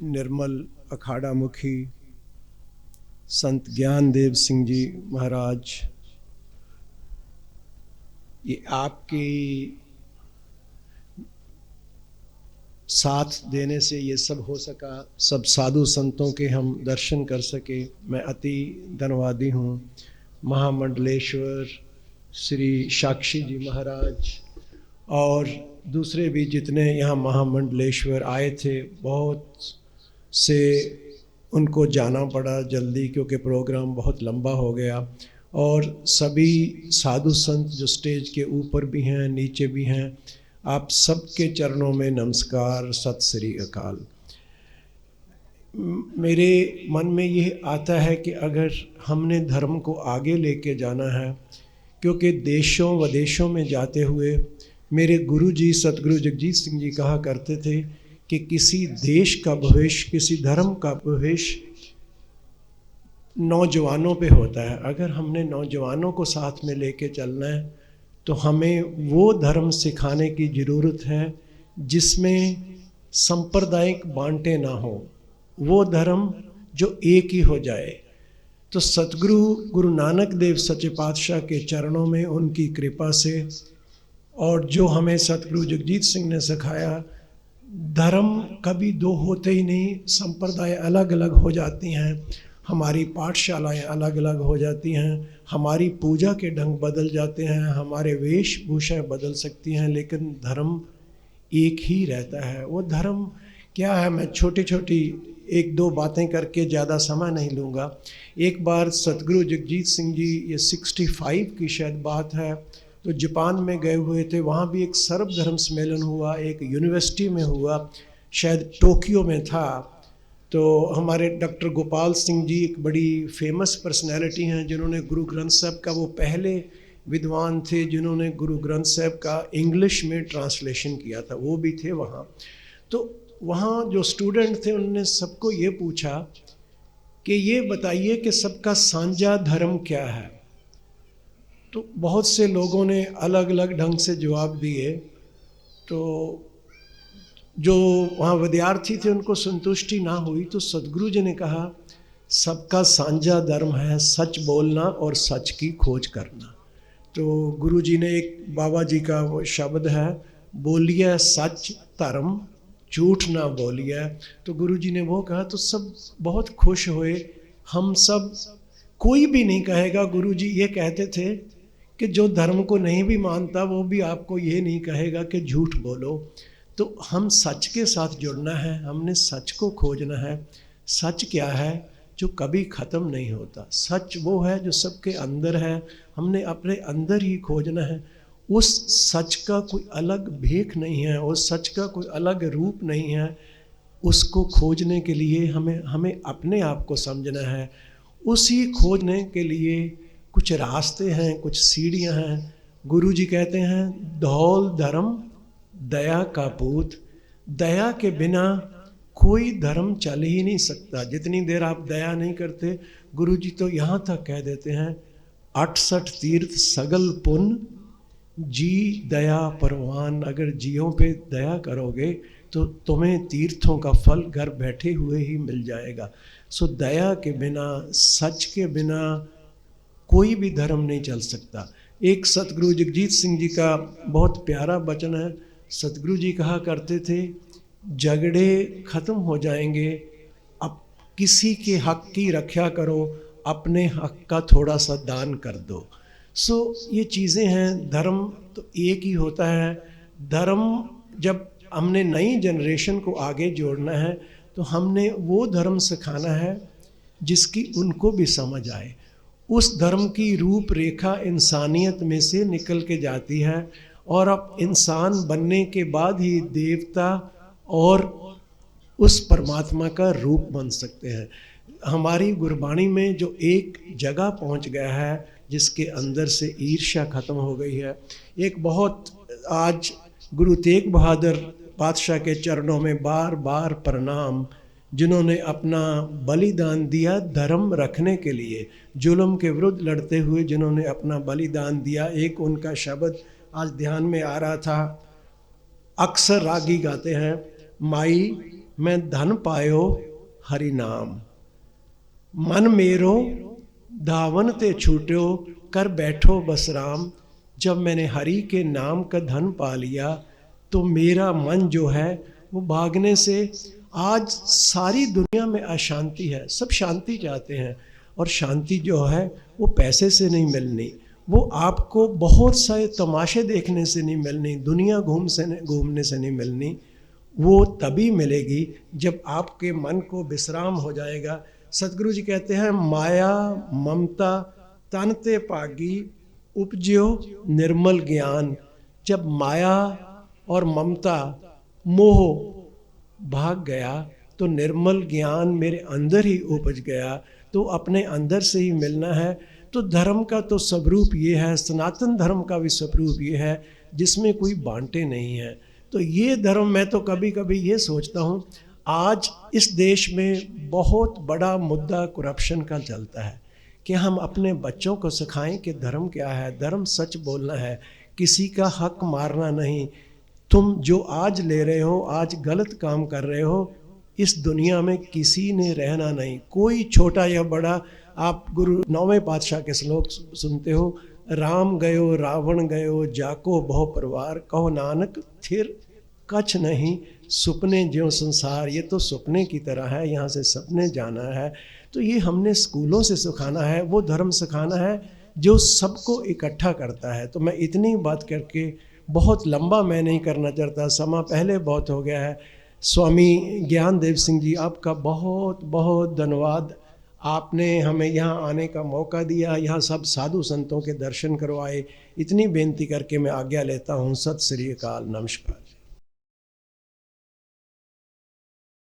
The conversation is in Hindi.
निर्मल अखाड़ा मुखी संत ज्ञानदेव सिंह जी महाराज, ये आपकी साथ देने से ये सब हो सका। सब साधु संतों के हम दर्शन कर सके। मैं अति धन्यवादी हूँ। महामंडलेश्वर श्री साक्षी जी महाराज और दूसरे भी जितने यहाँ महामंडलेश्वर आए थे, बहुत से उनको जाना पड़ा जल्दी क्योंकि प्रोग्राम बहुत लंबा हो गया। और सभी साधु संत जो स्टेज के ऊपर भी हैं, नीचे भी हैं, आप सबके चरणों में नमस्कार, सत श्री अकाल। मेरे मन में ये आता है कि अगर हमने धर्म को आगे लेके जाना है, क्योंकि देशों विदेशों में जाते हुए मेरे गुरु जी सतगुरु जगजीत सिंह जी कहा करते थे कि किसी देश का भविष्य, किसी धर्म का भविष्य नौजवानों पे होता है। अगर हमने नौजवानों को साथ में लेके चलना है तो हमें वो धर्म सिखाने की ज़रूरत है जिसमें सांप्रदायिक बांटे ना हो, वो धर्म जो एक ही हो जाए। तो सतगुरु गुरु नानक देव सच्चे पातशाह के चरणों में उनकी कृपा से, और जो हमें सतगुरु जगजीत सिंह ने सिखाया, धर्म कभी दो होते ही नहीं, संप्रदाय अलग अलग हो जाती हैं, हमारी पाठशालाएं अलग अलग हो जाती हैं, हमारी पूजा के ढंग बदल जाते हैं, हमारे वेशभूषाएं बदल सकती हैं, लेकिन धर्म एक ही रहता है। वो धर्म क्या है, मैं छोटी छोटी एक दो बातें करके ज़्यादा समय नहीं लूँगा। एक बार सतगुरु जगजीत सिंह जी, ये 65 की शायद बात है, तो जापान में गए हुए थे। वहाँ भी एक सर्वधर्म सम्मेलन हुआ, एक यूनिवर्सिटी में हुआ, शायद टोक्यो में था। तो हमारे डॉक्टर गोपाल सिंह जी एक बड़ी फेमस पर्सनैलिटी हैं, जिन्होंने गुरु ग्रंथ साहब का, वो पहले विद्वान थे जिन्होंने गुरु ग्रंथ साहब का इंग्लिश में ट्रांसलेशन किया था, वो भी थे वहाँ। तो वहाँ जो स्टूडेंट थे उन्होंने सबको ये पूछा कि ये बताइए कि सबका साझा धर्म क्या है। तो बहुत से लोगों ने अलग अलग ढंग से जवाब दिए। तो जो वहाँ विद्यार्थी थे उनको संतुष्टि ना हुई, तो सतगुरु जी ने कहा सबका साझा धर्म है सच बोलना और सच की खोज करना। तो गुरु जी ने एक बाबा जी का वो शब्द है, बोलिए सच धर्म झूठ ना बोलिए। तो गुरु जी ने वो कहा तो सब बहुत खुश हुए। हम सब, कोई भी नहीं कहेगा, गुरु जी ये कहते थे कि जो धर्म को नहीं भी मानता वो भी आपको ये नहीं कहेगा कि झूठ बोलो। तो हम सच के साथ जुड़ना है, हमने सच को खोजना है। सच क्या है? जो कभी ख़त्म नहीं होता। सच वो है जो सबके अंदर है, हमने अपने अंदर ही खोजना है। उस सच का कोई अलग भेख नहीं है, उस सच का कोई अलग रूप नहीं है। उसको खोजने के लिए हमें अपने आप को समझना है। उसी खोजने के लिए कुछ रास्ते हैं, कुछ सीढ़ियाँ हैं। गुरु जी कहते हैं धौल धर्म दया का पूत, दया के बिना कोई धर्म चल ही नहीं सकता। जितनी देर आप दया नहीं करते, गुरु जी तो यहाँ तक कह देते हैं 68 तीर्थ सगल पुण्य जी दया परवान। अगर जियों पे दया करोगे तो तुम्हें तीर्थों का फल घर बैठे हुए ही मिल जाएगा। सो दया के बिना, सच के बिना कोई भी धर्म नहीं चल सकता। एक सतगुरु जगजीत सिंह जी का बहुत प्यारा वचन है। सतगुरु जी कहा करते थे झगड़े ख़त्म हो जाएंगे, अब किसी के हक की रक्षा करो, अपने हक का थोड़ा सा दान कर दो। सो ये चीज़ें हैं। धर्म तो एक ही होता है। धर्म जब हमने नई जनरेशन को आगे जोड़ना है तो हमने वो धर्म सिखाना है जिसकी उनको भी समझ आए। उस धर्म की रूपरेखा इंसानियत में से निकल के जाती है, और अब इंसान बनने के बाद ही देवता और उस परमात्मा का रूप बन सकते हैं। हमारी गुरबाणी में जो एक जगह पहुंच गया है जिसके अंदर से ईर्ष्या ख़त्म हो गई है। एक बहुत, आज गुरु तेग बहादुर पातशाह के चरणों में बार बार प्रणाम, जिन्होंने अपना बलिदान दिया धर्म रखने के लिए, जुल्म के विरुद्ध लड़ते हुए जिन्होंने अपना बलिदान दिया। एक उनका शब्द आज ध्यान में आ रहा था, अक्सर रागी गाते हैं, माई मैं धन पायो हरि नाम। मन मेरो धावन ते छूट्यो, कर बैठो बस राम। जब मैंने हरि के नाम का धन पा लिया तो मेरा मन जो है वो भागने से, आज सारी दुनिया में अशांति है, सब शांति चाहते हैं, और शांति जो है वो पैसे से नहीं मिलनी, वो आपको बहुत सारे तमाशे देखने से नहीं मिलनी, दुनिया घूमने से नहीं मिलनी। वो तभी मिलेगी जब आपके मन को विश्राम हो जाएगा। सतगुरु जी कहते हैं, माया ममता तन ते पागी, उपज्यो निर्मल ज्ञान। जब माया और ममता मोह भाग गया तो निर्मल ज्ञान मेरे अंदर ही उपज गया। तो अपने अंदर से ही मिलना है। तो धर्म का तो स्वरूप ये है, सनातन धर्म का भी स्वरूप ये है जिसमें कोई बांटे नहीं है। तो ये धर्म, मैं तो कभी कभी ये सोचता हूँ, आज इस देश में बहुत बड़ा मुद्दा करप्शन का चलता है कि हम अपने बच्चों को सिखाएं कि धर्म क्या है। धर्म सच बोलना है, किसी का हक मारना नहीं। तुम जो आज ले रहे हो, आज गलत काम कर रहे हो, इस दुनिया में किसी ने रहना नहीं, कोई छोटा या बड़ा। आप गुरु 9वें पातशाह के श्लोक सुनते हो, राम गयो रावण गयो जाको बहु परिवार, कहो नानक थिर कछ नहीं, सुपने ज्यों संसार। ये तो सपने की तरह है, यहाँ से सपने जाना है। तो ये हमने स्कूलों से सिखाना है, वो धर्म सिखाना है जो सबको इकट्ठा करता है। तो मैं इतनी बात करके, बहुत लंबा मैं नहीं करना चाहता, समा पहले बहुत हो गया है। स्वामी ज्ञानदेव सिंह जी, आपका बहुत बहुत धन्यवाद। आपने हमें यहाँ आने का मौका दिया, यहाँ सब साधु संतों के दर्शन करवाए। इतनी बेनती करके मैं आज्ञा लेता हूँ। सत श्री अकाल, नमस्कार।